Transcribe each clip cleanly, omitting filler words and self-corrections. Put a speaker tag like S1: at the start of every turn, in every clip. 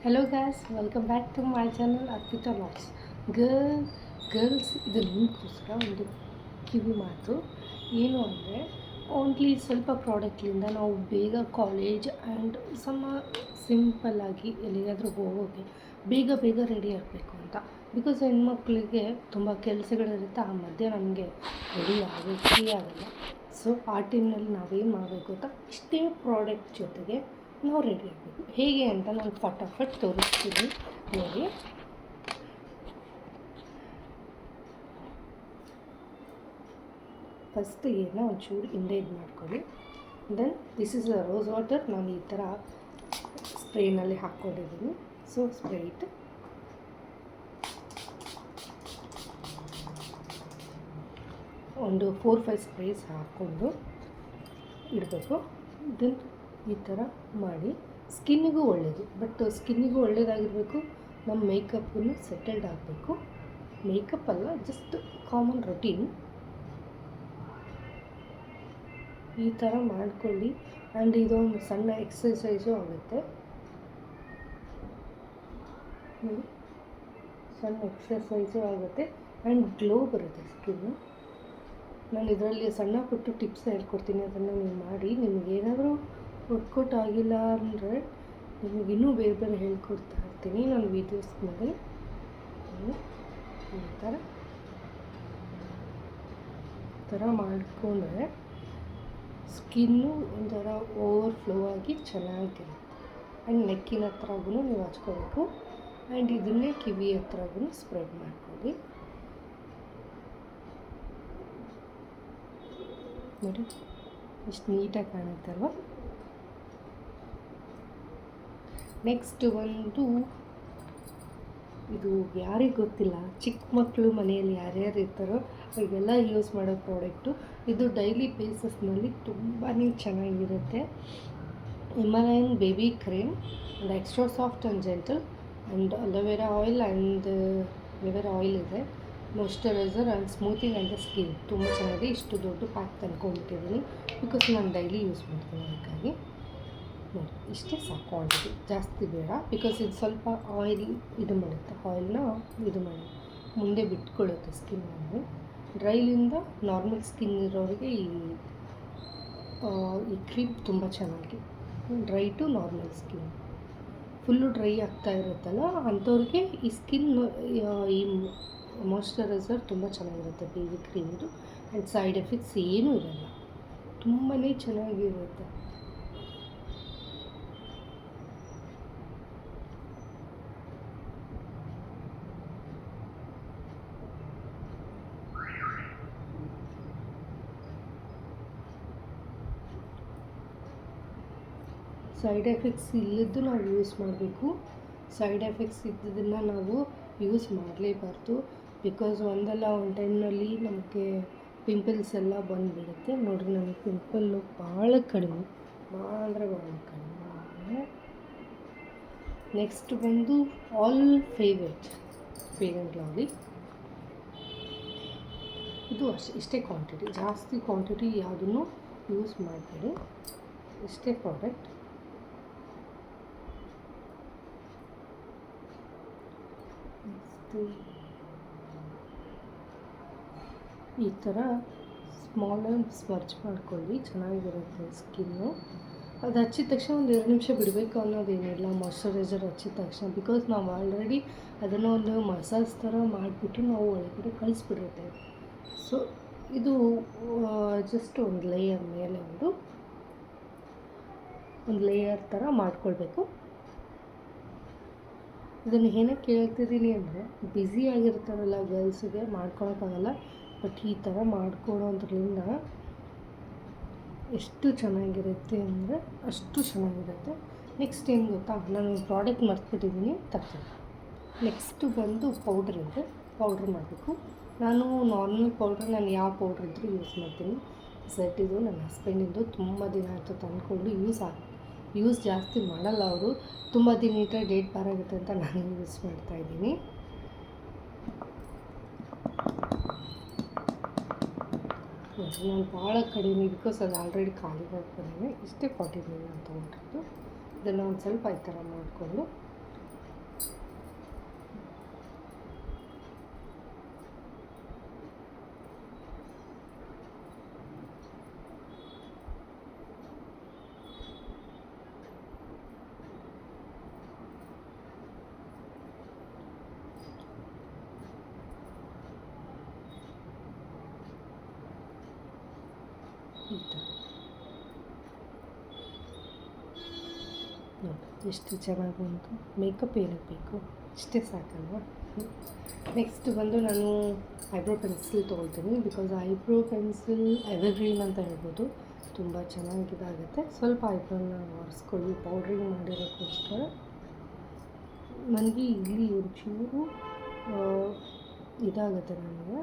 S1: Hello guys, welcome back to my channel Arpita Vlogs. Girls ಇದು ನಿಮಗೋಸ್ಕರ ಒಂದು ಕಿವಿ ಮಾತು ಏನು ಅಂದರೆ ಓನ್ಲಿ ಸ್ವಲ್ಪ ಪ್ರಾಡಕ್ಟ್ಲಿಂದ ನಾವು ಬೇಗ ಕಾಲೇಜ್ ಆ್ಯಂಡ್ ಸಿಂಪಲ್ಲಾಗಿ ಎಲ್ಲಿಗಾದರೂ ಹೋಗೋಕ್ಕೆ ಬೇಗ ರೆಡಿ ಆಗಬೇಕು ಅಂತ. ಬಿಕಾಸ್ ಹೆಣ್ಮಕ್ಳಿಗೆ ತುಂಬ ಕೆಲಸಗಳಿರುತ್ತೆ, ಆ ಮಧ್ಯೆ ನಮಗೆ ರೆಡಿ ಆಗೋಕ್ಕೆ ಆಗಲ್ಲ. ಸೊ ಆ ಟೈಮ್ನಲ್ಲಿ ನಾವೇನು ಮಾಡಬೇಕು ಅಂತ ಇಷ್ಟೇ ಪ್ರಾಡಕ್ಟ್ ಜೊತೆಗೆ ನಾವು ರೆಡಿ ಆಗಬೇಕು. ಹೇಗೆ ಅಂತ ನಾನು ಫಟಾಫಟ್ ತೋರಿಸ್ತೀನಿ ನೋಡಿ. ಫಸ್ಟ್ ಏನೋ ಒಂಚೂರು ಹಿಂದೆ ಇದು ಮಾಡ್ಕೊಳ್ಳಿ. Then this is rose water. ನಾನು ಈ ಥರ ಸ್ಪ್ರೇನಲ್ಲಿ ಹಾಕ್ಕೊಂಡಿದ್ದೀನಿ. ಸೊ ಸ್ಪ್ರೈಟ್ ಒಂದು 4-5 ಸ್ಪ್ರೇಸ್ ಹಾಕ್ಕೊಂಡು ಇಡಬೇಕು. ದೆನ್ ಈ ಥರ ಮಾಡಿ ಸ್ಕಿನ್ನಿಗೂ ಒಳ್ಳೆಯದು, ಬಟ್ ಸ್ಕಿನ್ನಿಗೂ ಒಳ್ಳೆಯದಾಗಿರಬೇಕು. ನಮ್ಮ ಮೇಕಪ್ಪನ್ನು ಸೆಟಲ್ಡ್ ಆಗಬೇಕು. ಮೇಕಪ್ ಅಲ್ಲ, ಜಸ್ಟ್ ಕಾಮನ್ ರೊಟೀನ್. ಈ ಥರ ಮಾಡ್ಕೊಳ್ಳಿ. ಆ್ಯಂಡ್ ಇದೊಂದು ಸಣ್ಣ ಎಕ್ಸಸೈಸು ಆಗುತ್ತೆ. ಸಣ್ಣ ಎಕ್ಸಸೈಸು ಆಗುತ್ತೆ ಆ್ಯಂಡ್ ಗ್ಲೋ ಬರುತ್ತೆ ಸ್ಕಿನ್ನು. ನಾನು ಇದರಲ್ಲಿ ಸಣ್ಣ ಪುಟ್ಟು ಟಿಪ್ಸ್ ಹೇಳ್ಕೊಡ್ತೀನಿ, ಅದನ್ನು ನೀವು ಮಾಡಿ. ನಿಮಗೇನಾದರೂ ವರ್ಕೌಟ್ ಆಗಿಲ್ಲ ಅಂದರೆ ನಿಮಗಿನ್ನೂ ಬೇರೆ ಹೇಳ್ಕೊಡ್ತಾ ಇರ್ತೀನಿ ನಾನು ವೀಡಿಯೋಸ್ನಲ್ಲಿ. ಈ ಥರ ಮಾಡಿಕೊಂಡ್ರೆ ಸ್ಕಿನ್ನು ಒಂಥರ ಓವರ್ಫ್ಲೋ ಆಗಿ ಚೆನ್ನಾಗಿರುತ್ತೆ. ಆ್ಯಂಡ್ ನೆಕ್ಕಿನ ಹತ್ರಗೂ ನೀವು ಹಚ್ಕೋಬೇಕು. ಆ್ಯಂಡ್ ಇದನ್ನೇ ಕಿವಿ ಹತ್ರಗೂ ಸ್ಪ್ರೆಡ್ ಮಾಡ್ಕೊಳ್ಳಿ. ನೋಡಿ ಎಷ್ಟು ನೀಟಾಗಿ ಕಾಣುತ್ತಲ್ವ. ನೆಕ್ಸ್ಟ್ ಒಂದು, ಇದು ಯಾರಿಗೆ ಗೊತ್ತಿಲ್ಲ, ಚಿಕ್ಕ ಮಕ್ಕಳು ಮನೆಯಲ್ಲಿ ಯಾರ್ಯಾರು ಇರ್ತಾರೋ ಅವರಿಗೆಲ್ಲ ಯೂಸ್ ಮಾಡೋ ಪ್ರಾಡಕ್ಟು. ಇದು ಡೈಲಿ ಬೇಸಸ್ನಲ್ಲಿ ತುಂಬಾ ಚೆನ್ನಾಗಿರುತ್ತೆ. Himalayan baby cream and extra soft and gentle and aloe vera oil ಇದೆ. Moisturiser and smoothing and the skin ತುಂಬ ಚೆನ್ನಾಗಿದೆ. ಇಷ್ಟು ದೊಡ್ಡ ಪ್ಯಾಕ್ ತಂದ್ಕೊಂಡಿಟ್ಟಿದ್ದೀನಿ ಬಿಕಾಸ್ ನಾನು ಡೈಲಿ ಯೂಸ್ ಮಾಡ್ತೀನಿ. ಅದಕ್ಕಾಗಿ ನೋಡಿ, ಇಷ್ಟೇ ಸಾಕು. ಕ್ವಾಂಟಿಟಿ ಜಾಸ್ತಿ ಬೇಡ, ಬಿಕಾಸ್ ಇದು ಸ್ವಲ್ಪ ಆಯಿಲ್ ಇದು ಮಾಡುತ್ತೆ, ಆಯಿಲ್ನ ಇದು ಮಾಡಿ ಮುಂದೆ ಬಿಟ್ಕೊಳ್ಳುತ್ತೆ ಸ್ಕಿನ್ನಲ್ಲಿ. ಡ್ರೈಲಿಂದ ನಾರ್ಮಲ್ ಸ್ಕಿನ್ ಇರೋರಿಗೆ ಈ ಕ್ರೀಮ್ ತುಂಬ ಚೆನ್ನಾಗಿ, dry to normal skin, full dry ಆಗ್ತಾ ಇರುತ್ತಲ್ಲ ಅಂಥವ್ರಿಗೆ ಈ ಸ್ಕಿನ್ ಈ ಮಾಯ್ಶ್ಚರೈಸರ್ ತುಂಬ ಚೆನ್ನಾಗಿರುತ್ತೆ. ಬೇಬಿ ಕ್ರೀಮ್ದು ಆ್ಯಂಡ್ ಸೈಡ್ ಎಫೆಕ್ಟ್ಸ್ ಏನೂ ಇರಲ್ಲ, ತುಂಬಾ ಚೆನ್ನಾಗಿರುತ್ತೆ. ಸೈಡ್ ಎಫೆಕ್ಟ್ಸ್ ಇಲ್ಲದ್ದು ನಾವು ಯೂಸ್ ಮಾಡಬೇಕು. ಸೈಡ್ ಎಫೆಕ್ಟ್ಸ್ ಇದ್ದದನ್ನು ನಾವು ಯೂಸ್ ಮಾಡಲೇಬಾರ್ದು. ಬಿಕಾಸ್ ಒಂದಲ್ಲ ಒಂದು ಟೈಮ್ನಲ್ಲಿ ನಮಗೆ ಪಿಂಪಲ್ಸ್ ಎಲ್ಲ ಬಂದುಬಿಡುತ್ತೆ. ನೋಡಿರಿ, ನನಗೆ ಪಿಂಪಲ್ಲು ಭಾಳ ಕಡಿಮೆ, ಭಾಳ ಅಂದರೆ ಭಾಳ ಕಡಿಮೆ. ನೆಕ್ಸ್ಟ್ ಬಂದು ಆಲ್ ಫೇರ್ ಆ್ಯಂಡ್ ಲವ್ಲಿ. ಇದು ಇಷ್ಟೇ ಕ್ವಾಂಟಿಟಿ, ಜಾಸ್ತಿ ಕ್ವಾಂಟಿಟಿ ಯಾವುದನ್ನು ಯೂಸ್ ಮಾಡಬೇಡಿ. ಇಷ್ಟೇ ಪ್ರಾಡಕ್ಟ್. ಈ ಥರ ಸ್ಮಾಲ್ ಸ್ಮರ್ಚ್ ಮಾಡ್ಕೊಳ್ಳಿ, ಚೆನ್ನಾಗಿರುತ್ತೆ ಸ್ಕಿನ್ನು. ಅದು ಹಚ್ಚಿದ ತಕ್ಷಣ ಒಂದು 2 ನಿಮಿಷ ಬಿಡಬೇಕು ಅನ್ನೋದೇನಿಲ್ಲ, ಮಾಯ್ಶ್ಚರೈಸರ್ ಹಚ್ಚಿದ ತಕ್ಷಣ. ಬಿಕಾಸ್ ನಾವು ಆಲ್ರೆಡಿ ಅದನ್ನು ಒಂದು ಮಸಾಜ್ ಥರ ಮಾಡಿಬಿಟ್ಟು ನಾವು ಒಳಗಡೆ ಕಳಿಸ್ಬಿಟ್ಟಿರ್ತೇವೆ. ಸೊ ಇದು ಜಸ್ಟ್ ಒಂದು ಲೇಯರ್ ಮೇಲೆ ಒಂದು ಲೇಯರ್ ಥರ ಮಾಡ್ಕೊಳ್ಬೇಕು. ಇದನ್ನು ಏನಕ್ಕೆ ಹೇಳ್ತಿದ್ದೀನಿ ಅಂದರೆ, ಬ್ಯುಸಿ ಆಗಿರ್ತಾರಲ್ಲ ಗರ್ಲ್ಸಿಗೆ ಮಾಡ್ಕೊಳಕ್ಕಾಗಲ್ಲ, ಬಟ್ ಈ ಥರ ಮಾಡ್ಕೊಳೋದ್ರಿಂದ ಎಷ್ಟು ಚೆನ್ನಾಗಿರುತ್ತೆ ಅಂದರೆ ಅಷ್ಟು ಚೆನ್ನಾಗಿರುತ್ತೆ. ನೆಕ್ಸ್ಟ್ ಏನು ಗೊತ್ತಾ, ನಾನು ಪ್ರಾಡಕ್ಟ್ ಮರ್ತ್ಬಿಟ್ಟಿದ್ದೀನಿ, ತರ್ತೀನಿ. ನೆಕ್ಸ್ಟು ಬಂದು ಪೌಡ್ರ್ ಇದೆ, ಪೌಡ್ರ್ ಮಾಡಬೇಕು. ನಾನು ನಾರ್ಮಲ್ ಪೌಡ್ರ್, ನಾನು ಯಾವ ಪೌಡ್ರ್ ಇದ್ದರೂ ಯೂಸ್ ಮಾಡ್ತೀನಿ. ಇದು ನನ್ನ ಹಸ್ಬೆಂಡಿಂದು, ತುಂಬ ದಿನ ಆಯಿತು ತಂದ್ಕೊಂಡು ಯೂಸ್ ಜಾಸ್ತಿ ಮಾಡಲ್ಲ ಅವರು. ತುಂಬ ದಿನ ಇಟ್ಟರೆ ಡೇಟ್ ಬಾರಾಗುತ್ತೆ ಅಂತ ನಾನು ಯೂಸ್ ಮಾಡ್ತಾಯಿದ್ದೀನಿ. ನಾನು ಭಾಳ ಕಡಿಮೆ, ಬಿಕಾಸ್ ಅದು ಆಲ್ರೆಡಿ ಖಾಲಿ ಮಾಡ್ಕೊಂಡಿದ್ದೀನಿ. ಇಷ್ಟೇ 40 ನಾನು ತೊಗೊಂಡಿದ್ದು. ಇದನ್ನು ಒಂದು ಸ್ವಲ್ಪ ಈ ಥರ ಮಾಡಿಕೊಂಡು ಈ ಥರ ನೋಡಿ ಎಷ್ಟು ಚೆನ್ನಾಗಿ ಬಂತು. ಮೇಕಪ್ ಏನಕ್ಕೆ ಬೇಕು, ಇಷ್ಟೇ ಸಾಕಲ್ವಾ. ನೆಕ್ಸ್ಟ್ ಬಂದು ನಾನು ಐಬ್ರೋ ಪೆನ್ಸಿಲ್ ತೊಗೊಳ್ತೀನಿ. ಬಿಕಾಸ್ ಐಬ್ರೋ ಪೆನ್ಸಿಲ್ ಎವರ್ಗ್ರೀನ್ ಅಂತ ಹೇಳ್ಬೋದು. ತುಂಬ ಚೆನ್ನಾಗಿ ಇದಾಗುತ್ತೆ. ಸ್ವಲ್ಪ ಐಬ್ರೋನ ಒರೆಸ್ಕೊಳ್ಳಿ ಪೌಡ್ರಿಂಗ್ ಮಾಡಿರೋಕ್ಕೋಸ್ಕರ. ನನಗೆ ಇಲ್ಲಿ ಒಂಚೂರು ಇದಾಗುತ್ತೆ ನನಗೆ.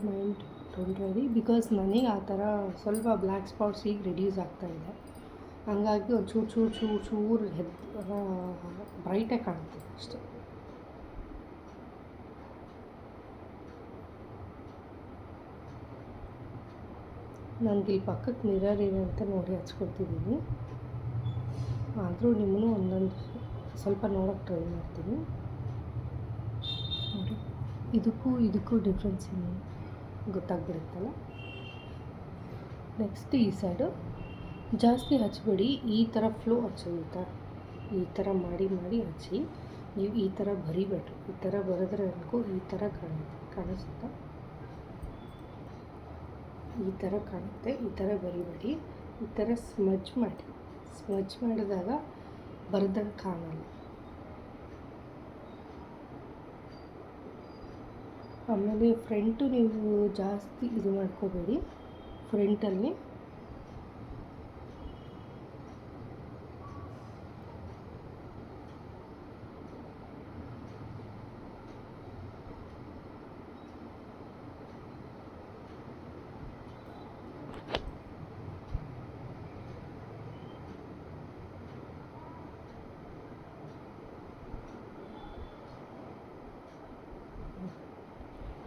S1: ಮೈಂಡ್ ಡೋಂಟ್ ವರಿ, ಬಿಕಾಸ್ ನನಗೆ ಆ ಥರ ಸ್ವಲ್ಪ ಬ್ಲ್ಯಾಕ್ ಸ್ಪಾಟ್ಸ್ ಈಗ ರಿಡ್ಯೂಸ್ ಆಗ್ತಾಯಿದೆ. ಹಂಗಾಗಿ ಒಂದು ಚೂರು ಬ್ರೈಟಾಗಿ ಕಾಣ್ತದೆ ಅಷ್ಟೇ. ನನಗೆ ಇಲ್ಲಿ ಪಕ್ಕಕ್ಕೆ ಮಿರರ್ ಇದೆ ಅಂತ ನೋಡಿ ಹಚ್ಕೊಳ್ತಿದ್ದೀನಿ. ಆದರೂ ನಿಮ್ಮನ್ನು ಒಂದೊಂದು ಸ್ವಲ್ಪ ನೋಡೋಕ್ಕೆ ಟ್ರೈ ಮಾಡ್ತೀನಿ. ನೋಡಿ ಇದಕ್ಕೂ ಡಿಫ್ರೆನ್ಸ್ ಏನು ಗೊತ್ತಾಗ್ಬಿಡುತ್ತಲ್ಲ. ನೆಕ್ಸ್ಟ್ ಈ ಸೈಡು ಜಾಸ್ತಿ ಹಚ್ಚಬೇಡಿ, ಈ ಥರ ಫ್ಲೋ ಹಚ್ಚಿ, ಈ ಥರ ಮಾಡಿ ಹಚ್ಚಿ. ನೀವು ಈ ಥರ ಬರಿಬೇಡ್ರಿ. ಈ ಥರ ಬರೆದ್ರೆ ಅನ್ಕೋ ಈ ಥರ ಕಾಣಿಸುತ್ತಾ, ಈ ಥರ ಕಾಣುತ್ತೆ. ಈ ಥರ ಬರಿಬೇಡಿ, ಈ ಥರ ಸ್ಮಜ್ ಮಾಡಿದಾಗ ಬರೆದಂಗೆ ಕಾಣಲ್ಲ. ಆಮೇಲೆ ಫ್ರಂಟು ನೀವು ಜಾಸ್ತಿ ಇದು ಮಾಡ್ಕೋಬೇಡಿ. ಫ್ರಂಟಲ್ಲಿ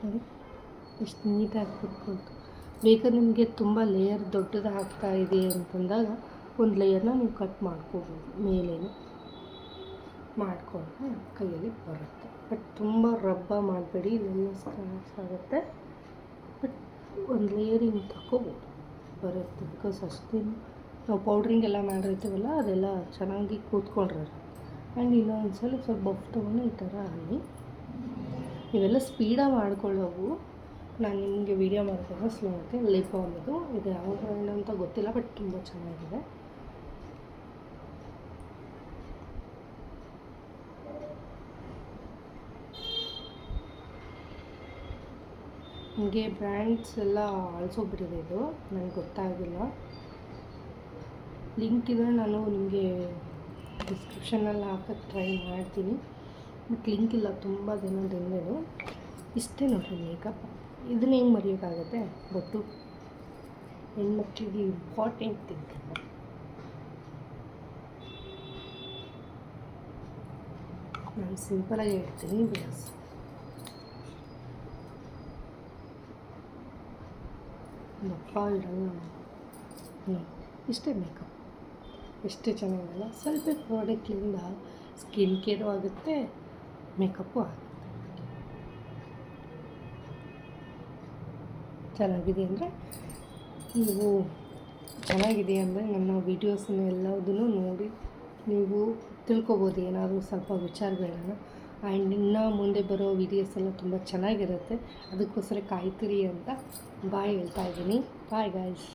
S1: ನೋಡಿ ಎಷ್ಟು ನೀಟಾಗಿ ಕುತ್ಕೊಳ್ತು. ಬೇಕಾದ್ರೆ ನಿಮಗೆ ತುಂಬ ಲೇಯರ್ ದೊಡ್ಡದು ಆಗ್ತಾ ಇದೆ ಅಂತಂದಾಗ ಒಂದು ಲೇಯರ್ನ ನೀವು ಕಟ್ ಮಾಡ್ಕೋಬೋದು. ಮೇಲೇನು ಮಾಡಿಕೊಂಡ್ರೆ ಕೈಯಲ್ಲಿ ಬರುತ್ತೆ. ಬಟ್ ತುಂಬ ರಬ್ಬ ಮಾಡಬೇಡಿ, ಇಲ್ಲೆಲ್ಲ ಸ್ಕ್ರಾಚ್ ಆಗುತ್ತೆ. ಬಟ್ ಒಂದು ಲೇಯರಿಂಗ್ ತಗೋಬೋದು, ಬರುತ್ತೆ. ಬಿಕಾಸ್ ಅಷ್ಟೇನು ನಾವು ಪೌಡ್ರಿಂಗ್ ಎಲ್ಲ ಮಾಡಿರ್ತೀವಲ್ಲ ಅದೆಲ್ಲ ಚೆನ್ನಾಗಿ ಕೂತ್ಕೊಂಡಿರುತ್ತೆ. ಆ್ಯಂಡ್ ಇನ್ನೊಂದು ಸ್ವಲ್ಪ ಬಫ್ ತೊಗೊಂಡು ಈ ಥರ ಅಲ್ಲಿ ಇವೆಲ್ಲ ಸ್ಪೀಡಾಗಿ ಮಾಡ್ಕೊಳ್ಳೋವು. ನಾನು ನಿಮಗೆ ವೀಡಿಯೋ ಮಾಡ್ಕೊಂಡು ಸ್ಲೋ ಆಗುತ್ತೆ. ಲಿಪ್ ಬಾಲ್ದು ಇದು ಯಾವ ಬ್ರ್ಯಾಂಡ್ ಅಂತ ಗೊತ್ತಿಲ್ಲ, ಬಟ್ ತುಂಬ ಚೆನ್ನಾಗಿದೆ. ನಿಮಗೆ ಬ್ರ್ಯಾಂಡ್ಸ್ ಎಲ್ಲ ಅಳಿಸೋಗ್ಬಿಟ್ಟಿದೆ, ಇದು ನನಗೆ ಗೊತ್ತಾಗಿಲ್ಲ. ಲಿಂಕ್ ಇದ್ದರೆ ನಾನು ನಿಮಗೆ ಡಿಸ್ಕ್ರಿಪ್ಷನಲ್ಲಿ ಹಾಕೋಕ್ಕೆ ಟ್ರೈ ಮಾಡ್ತೀನಿ. ಬಟ್ ಲಿಂಕ್ ಇಲ್ಲ, ತುಂಬ ದಿನದಿಂದಲೂ. ಇಷ್ಟೇ ನೋಡಿರಿ ಮೇಕಪ್. ಇದನ್ನ ಹೆಂಗೆ ಮರೆಯೋಕ್ಕಾಗುತ್ತೆ, ಬಟ್ಟು ಹೆಣ್ಮಕ್ಳಿಗೆ ಇಂಪಾರ್ಟೆಂಟ್ ಥಿಂಗ್. ನಾನು ಸಿಂಪಲಾಗಿ ಹೇಳ್ತೀನಿ, ಬಿಕಾಸ್ ದಪ್ಪ ಇರಲ್ಲ. ಇಷ್ಟೇ ಮೇಕಪ್. ಎಷ್ಟು ಚೆನ್ನಾಗಿಲ್ಲ. ಸ್ವಲ್ಪ ಪ್ರಾಡಕ್ಟ್ಲಿಂದ ಸ್ಕಿನ್ ಕೇರು ಆಗುತ್ತೆ, ಮೇಕಪ್ಪು ಆಗುತ್ತೆ. ಚೆನ್ನಾಗಿದೆ ಅಂದರೆ ನೀವು ಚೆನ್ನಾಗಿದೆ ಅಂದರೆ ನನ್ನ ವೀಡಿಯೋಸನ್ನು ಎಲ್ಲದನ್ನು ನೋಡಿ ನೀವು ತಿಳ್ಕೊಬೋದು ಏನಾದರೂ ಸ್ವಲ್ಪ ವಿಚಾರಗಳನ್ನ. ಆ್ಯಂಡ್ ಇನ್ನು ಮುಂದೆ ಬರೋ ವೀಡಿಯೋಸ್ ಎಲ್ಲ ತುಂಬ ಚೆನ್ನಾಗಿರುತ್ತೆ. ಅದಕ್ಕೋಸ್ಕರ ಕಾಯ್ತಿರಿ ಅಂತ ಬಾಯ್ ಹೇಳ್ತಾ ಇದ್ದೀನಿ. Bye guys.